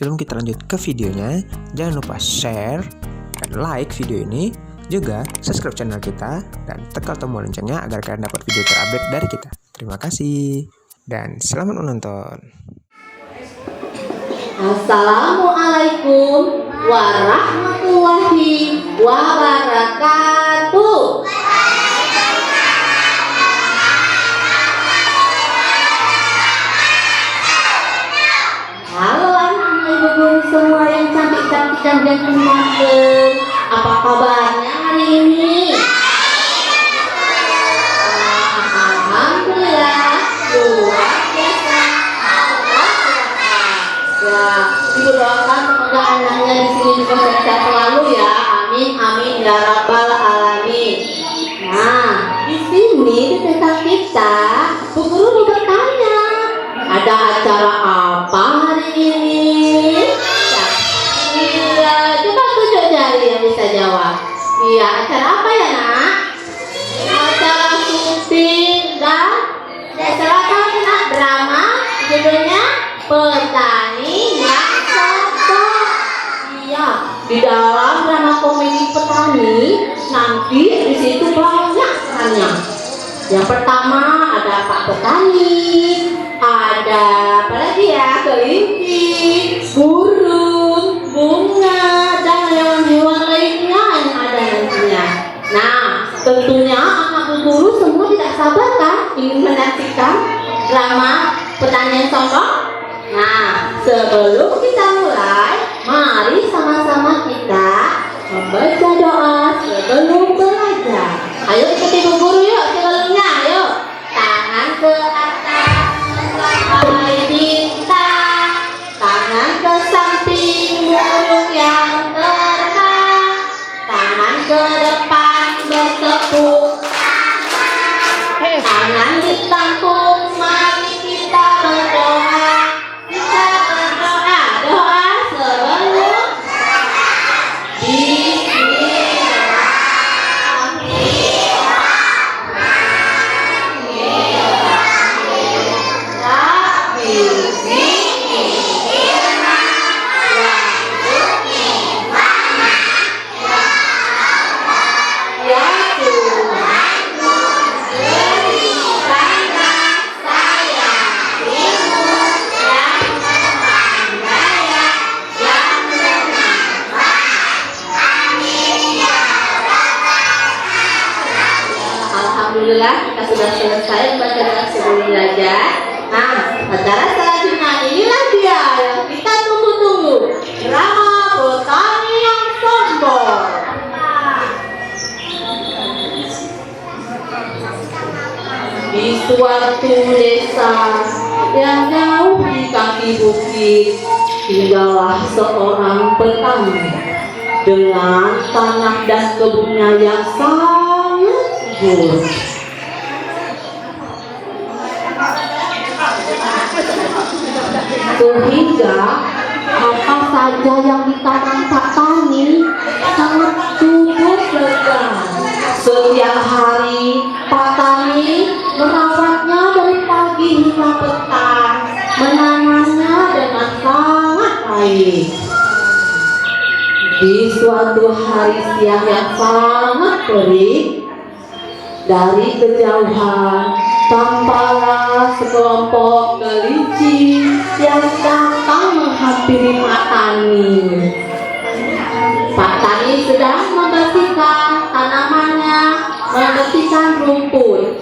sebelum kita lanjut ke videonya, jangan lupa share dan like video ini, juga subscribe channel kita dan tekan tombol loncengnya agar kalian dapat video terupdate dari kita. Terima kasih dan selamat menonton. Assalamualaikum warahmatullahi wabarakatuh. Halo anak-anak ibu guru semua yang cantik-cantik dan ganteng. Apa kabarnya hari ini? Alhamdulillah, luar biasa. Ya, ibu doakan semoga anaknya di sini juga sehat selalu ya. Amin amin ya rabbal alamin. Nah, di sini di desa kita, Bu Guru mau bertanya, ada acara apa hari ini? Iya, coba tunjuk jari yang bisa jawab. Iya, acara apa ya nak? Acara syuting dan acara nak drama, judulnya Petani yang Sombong. Iya, di dalam drama komedi Petani nanti di situ banyak perannya. Yang pertama ada Pak Petani, ada apa lagi ya, kelinci, burung, bunga, dan hewan-hewan lainnya yang ada nantinya. Nah, tentunya anak guru semua tidak sabar kan ingin menyaksikan drama Petani yang Sombong. Nah, sebelum kita mulai, mari sama-sama kita membaca doa sebelum belajar. Ayo ikuti Bu Guru yuk sebelumnya, ayo. Tangan ke atas, menggapai bintang, tangan ke samping, mulut yang terbang, tangan ke depan bertepuk, tangan ditampung, mari kita berdoa. Kita berdoa, doa sebelum Alhamdulillah kita sudah selesai membaca doa sebelum belajar. Nah, acara selanjutnya inilah dia yang kita tunggu-tunggu, drama Petani yang Sombong. Di suatu desa yang jauh di kaki bukit, tinggallah seorang petani dengan tanah dan kebunnya yang sangat subur. Sehingga apa saja yang ditanam Pak Tani sangat subur segar. Setiap hari Pak Tani merawatnya dari pagi hingga petang, menanamnya dengan sangat baik. Di suatu hari siang yang sangat terik, dari kejauhan tampaklah sekelompok kelinci yang datang menghampiri Pak Tani. Pak Tani sedang membersihkan tanamannya, membersihkan rumput.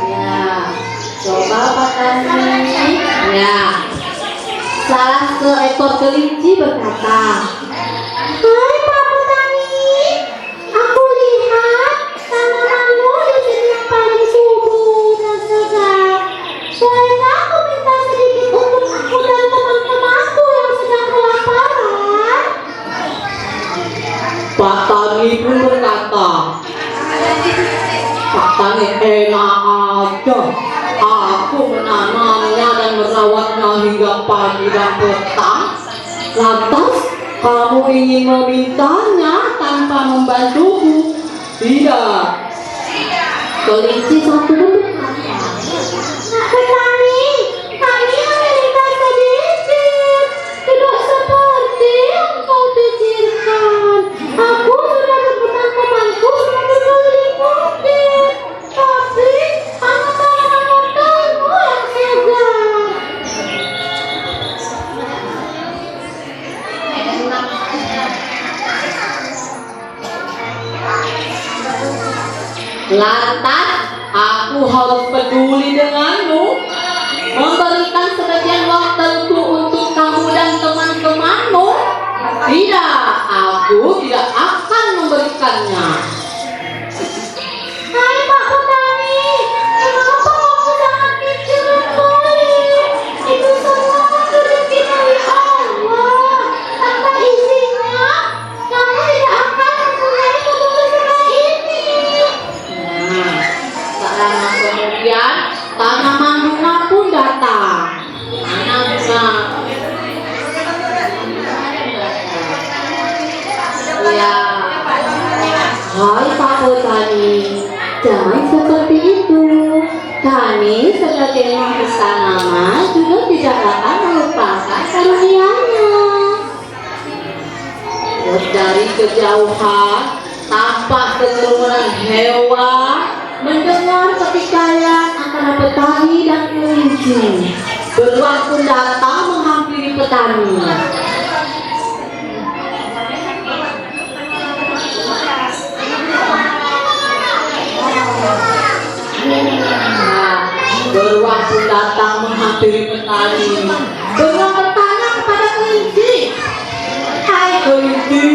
Ya, coba Pak Tani. Ya, salah seekor kelinci berkata, "Hai Pak Petani, aku lihat tanamanmu di sini yang paling subur dan segar. Bolehkah aku minta sedikit untuk aku dan teman-temanku yang sedang kelaparan?" Pak Tani pun berkata, "Pak Tani, enak aja. Aku menanamnya dan merawatnya hingga pagi dan petang. Lantas kamu ingin memintanya tanpa membantuku?" "Tidak." Kelinci satu berkata, peduli denganmu, memberikan sebagian waktu untuk kamu dan teman-temanmu? Tidak, aku tidak akan memberikannya. Hai Pak Petani, kenapa kamu sangat kecil sekali? Itu semua rezeki dari Allah. Tanpa izinnya, kamu tidak akan mempunyai kebun seperti ini. Tak lama kemudian, tanaman bunga pun datang. Ya, hai Pak Petani, jangan seperti itu. Kami sebagai makhluk tanaman juga tidak akan melupakan karunia-Nya. Terus dari kejauhan tampak segerombolan hewan mendengar pertikaian antara petani dan kelinci. Beruang pun datang menghampiri petani. Beruang pun datang menghampiri petani. Beruang bertanya kepada kelinci, hai kelinci,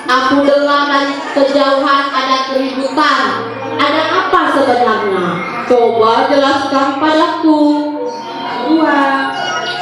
aku dengar dari kejauhan ada keributan. Ada apa sebenarnya? Coba jelaskan padaku.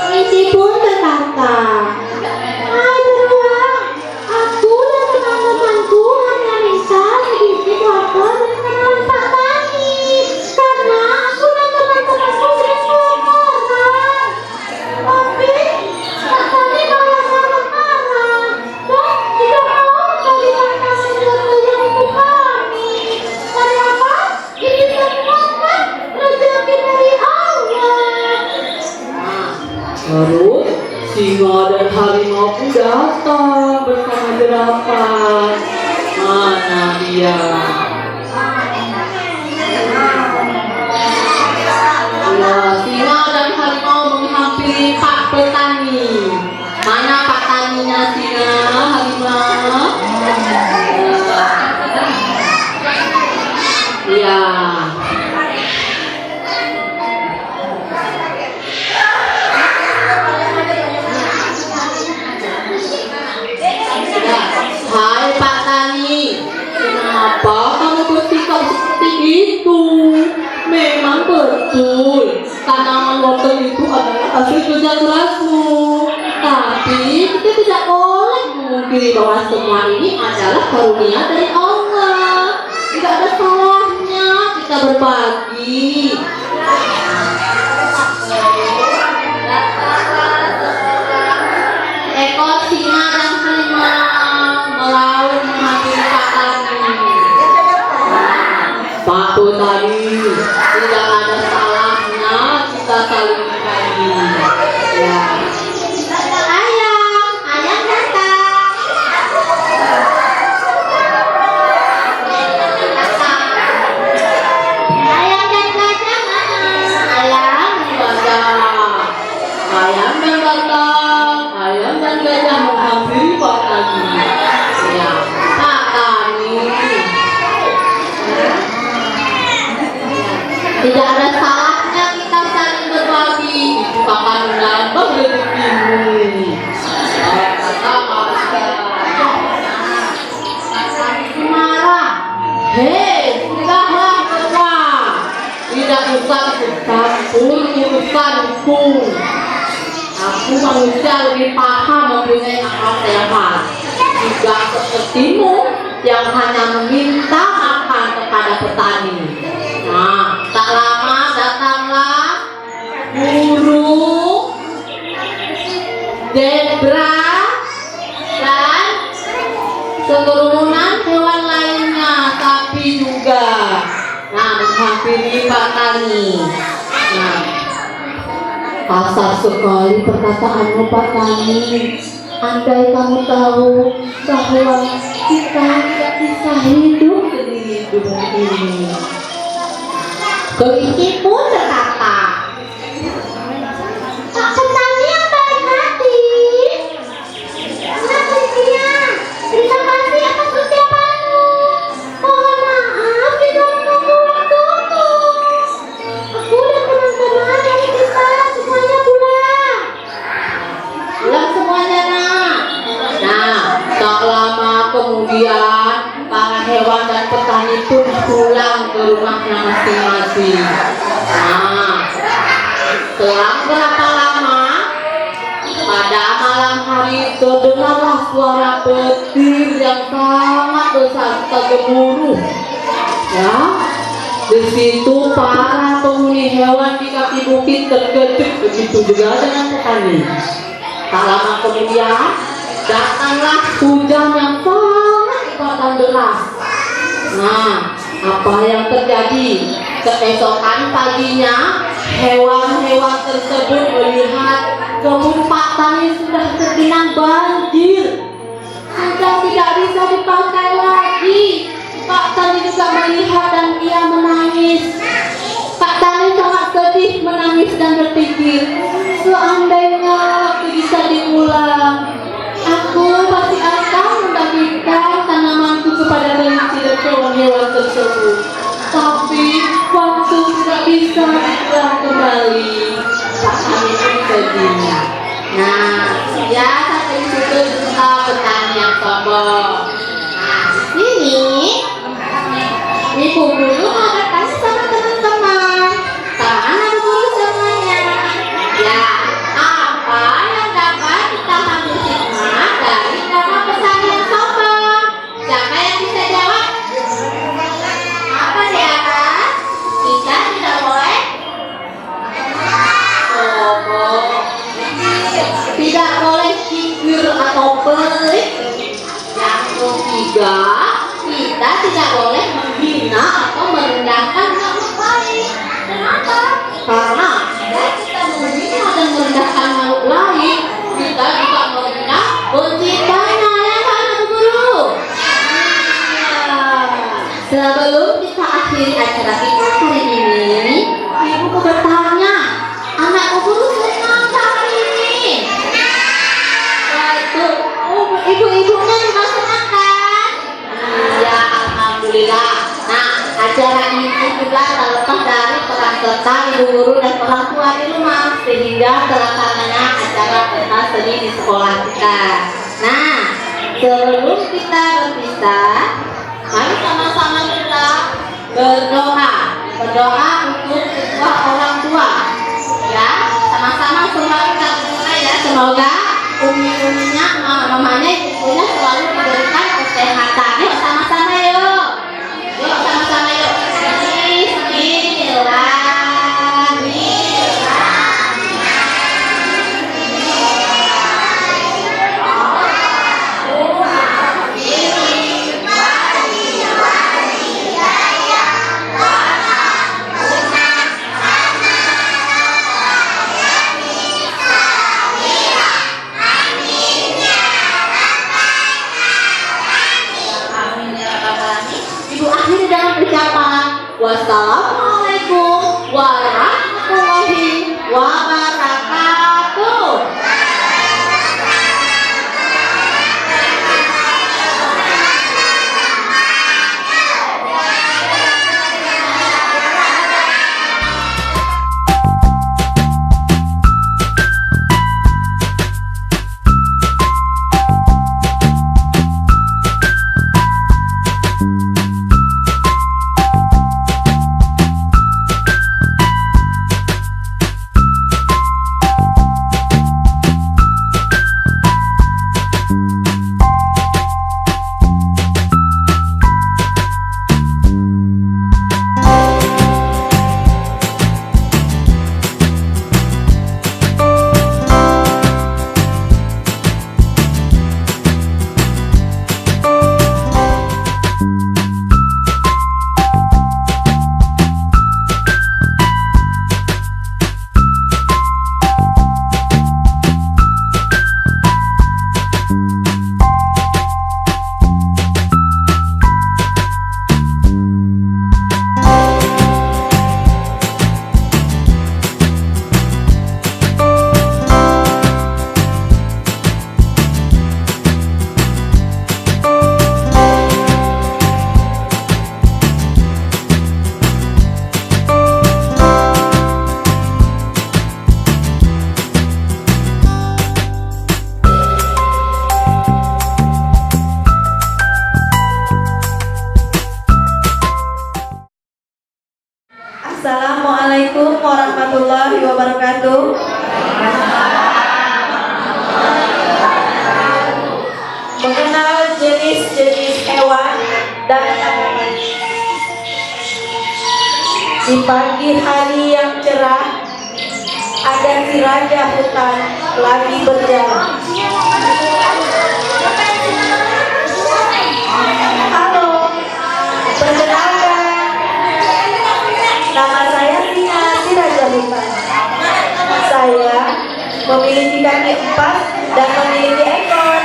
Kelinci pun berkata, hai beruang, aku dan teman-temanku hanya bisa sedikit waktu dengan Pak Tani, karena aku dan teman-temanku sering kelaparan. Tapi Pak Tani malah marah-marah dan tidak mau memberi makanan sesuai untuk kami. Karena ini semua kan rezeki dari Allah. Terus singa dan harimau pun datang bersama jerapah. Mana dia? Ya, singa dan harimau menghampiri Pak Petani. Mana Pak Taninya singa, harimau? Ya. Hai Pak Tani, kenapa kamu bersikap seperti itu? Memang betul, tanaman wortel itu adalah hasil kerja kerasmu. Tapi kita tidak boleh memungkiri bahwa semua ini adalah karunia dari Allah. Tidak ada salahnya kita berbagi. Ekor singa dan harimau melaut menghampiri Pak Tani. Pak Petani, tidak ada salahnya kita saling berbagi. Ya. Ayam datang. Ayam dan gajah mana? Ayam dan gajah. Ayam dan gajah menghampiri Pak Tani. Ya, Pak Tani. Tidak ada salahnya kita saling berbagi. Itu akan menambah rezekimu. Marah. Hei, sudahlah beruang. Tidak usah ikut-campur urusanku. Aku manusia lebih paham, mempunyai akal sehat. Tidak sepertimu yang hanya meminta makan kepada petani. Nah, tak lama datanglah burung, zebra, dan sekerumunan hewan lainnya, sapi juga. Nah, menghampiri Pak Tani. Nah, kasar sekali perkataanmu Pak Tani. Andai kamu tahu bahwa kita tidak bisa hidup sendiri di bumi ini. Kelinci pun berkata, Pak Petani yang baik hati. Nah, Kelinci, terima kasih atas ucapanmu. Mohon maaf tidak menunggu waktumu. Aku rumahnya masing-masing. Nah, selang berapa lama, pada malam hari terdengarlah suara petir yang sangat besar tergemuruh. Ya, di situ para penghuni hewan di kaki bukit terkejut, begitu juga dengan petani. Tak lama kemudian datanglah hujan yang sangat lebat dan deras. Nah, apa yang terjadi? Keesokan paginya, hewan-hewan tersebut melihat kebun Pak Tani sudah tergenang banjir, sudah tidak bisa dipakai lagi. Pak Tani juga melihat dan ia menangis. Pak Tani sangat sedih, menangis dan berpikir, seandainya waktu bisa diulang, aku pasti akan membagikan tanamanku kepada kelinci dan hewan-hewan tersebut. Tapi waktu tidak bisa diulang kembali. Pak Tani pun sedih. Nah, ya sampai situ juga petani yang sombong. Nah, di sini Ibu Guru mau bertanya sama teman-teman. Mana Bu Guru semuanya? Ya, apa yang dapat kita ambil hikmah dari kata pesan yang sombong? Siapa yang bisa jawab? Apa di atas? Kita tidak boleh sombong. Tidak boleh kikir atau pelit. Yang ketiga, kita tidak boleh menghina atau merendahkan makhluk lain. Kenapa? Karena jika kita menghina dan merendahkan makhluk lain, kita juga merendah penciptanya, ya kan Bu Guru? Sebelum kita akhiri acara kita hari ini, Ibu bertanya, anak Bu Guru senang hari ini? Itu, ibu-ibunya juga senang kan? Iya, alhamdulillah. Nah, acara ini juga terlepas dari peran serta ibu guru dan orang tua di rumah, sehingga terlaksananya acara pentas seni di sekolah kita. Nah, sebelum kita berpisah, mari sama-sama kita berdoa untuk kedua orang tua. Ya, sama-sama semua kita berdoa ya, semoga umi-uminya, mamanya, ibunya selalu diberikan kesehatan. Yuk sama-sama yuk. Yuk sama-sama yuk. Bismillah. Di pagi hari yang cerah, ada si raja hutan lagi berjalan. Halo, perkenalkan, nama saya Tina, si raja hutan. Saya memiliki kaki 4 dan memiliki ekor.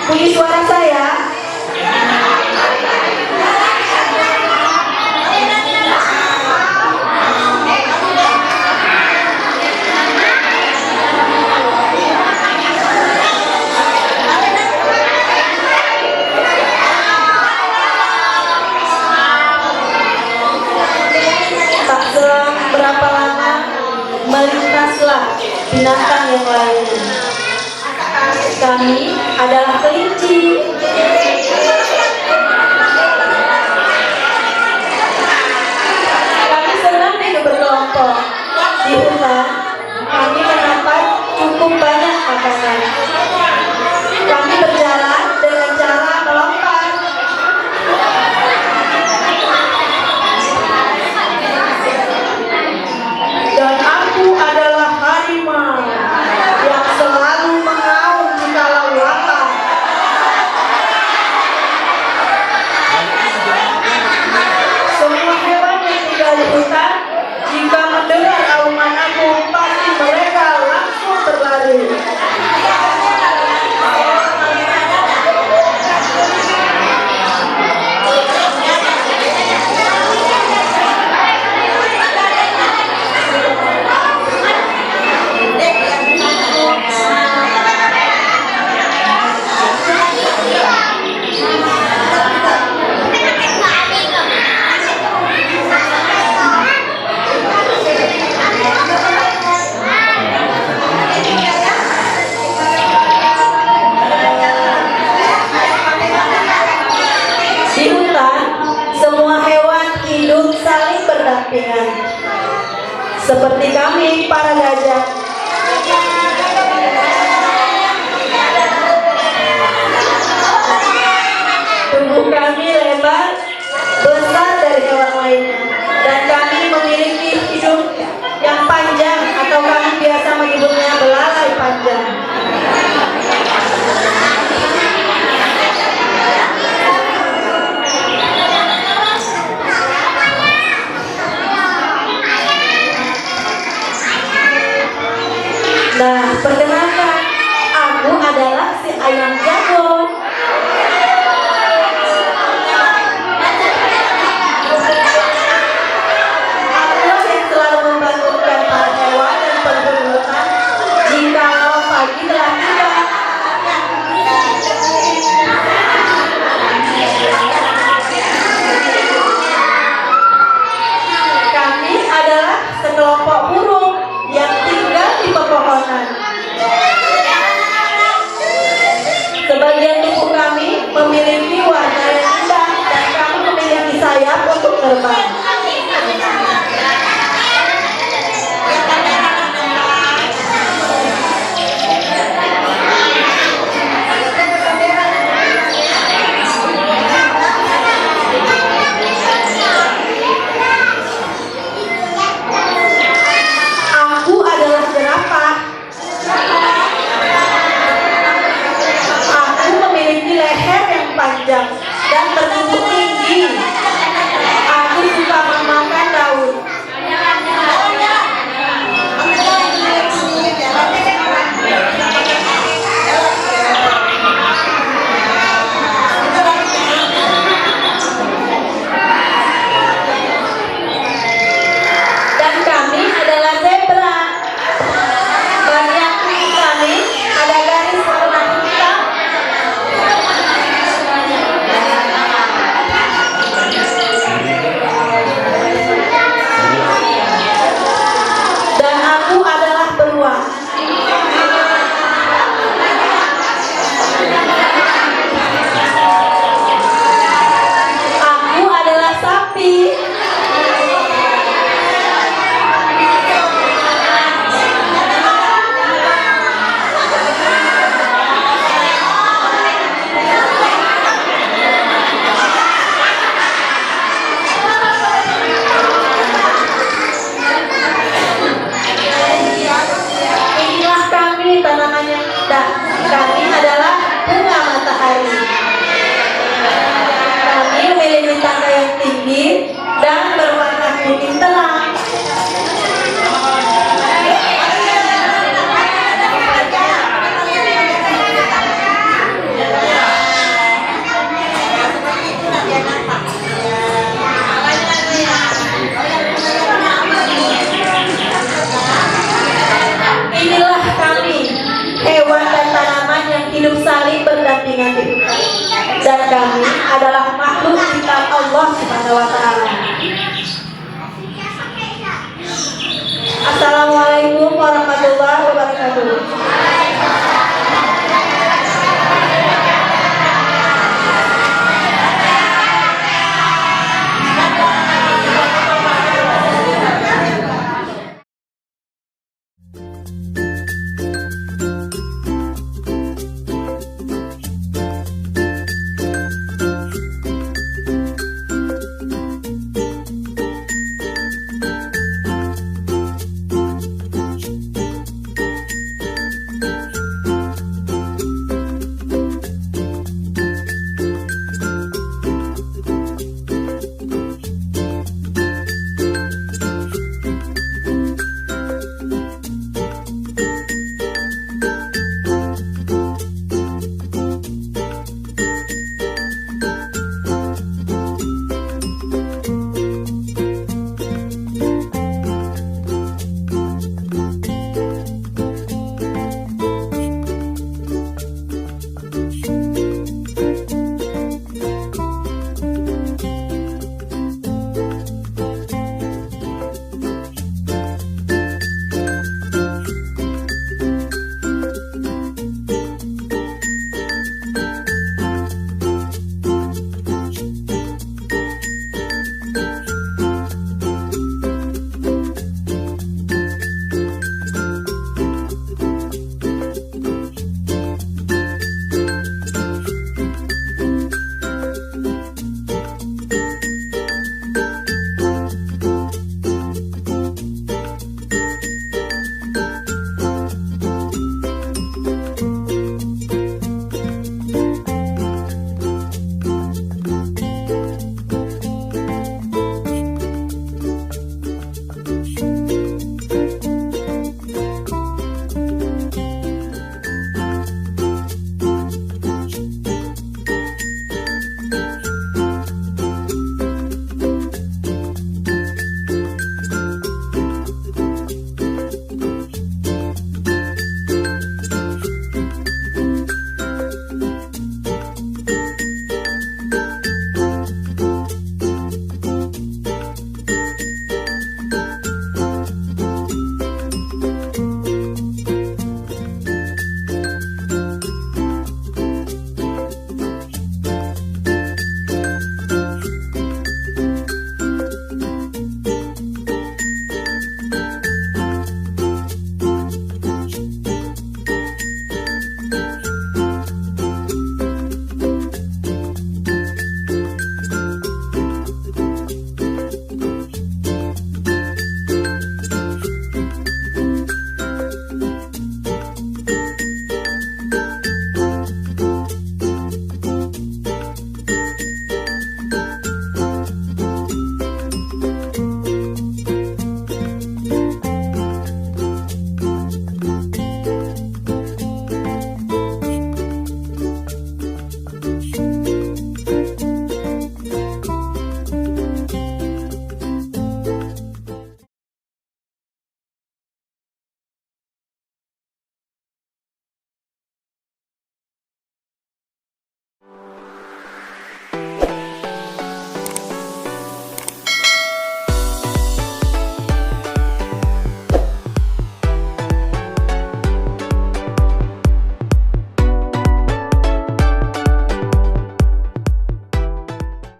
Puji suara saya. Tak selang berapa lama melintaslah binatang yang lain. Kami adalah kelinci. Kami senang hidup berkelompok. Di hutan, kami mendapat cukup banyak makanan. Kami berjalan dengan cara melompat. Dan aku adalah harimau yang selalu mengaum jikalau lapar. Semua hewan yang tinggal di hutan, jika mendengar auman aku, pasti mereka langsung berlari. Di hutan, semua hewan hidup saling berdampingan. Seperti kami, para gajah. Tubuh kami lebar, besar dari hewan lainnya. Dan kami memiliki hidung yang panjang, atau kami biasa menyebutnya belalai panjang. Nah, perkenalkan, aku adalah si ayam jago. Aku yang selalu membangunkan para hewan dan penghuni hutan jikalau pagi telah tiba. Kami adalah sekelompok burung yang tinggal di pepohonan. Sebagian tubuh kami memiliki warna yang indah dan kami memiliki sayap untuk terbang.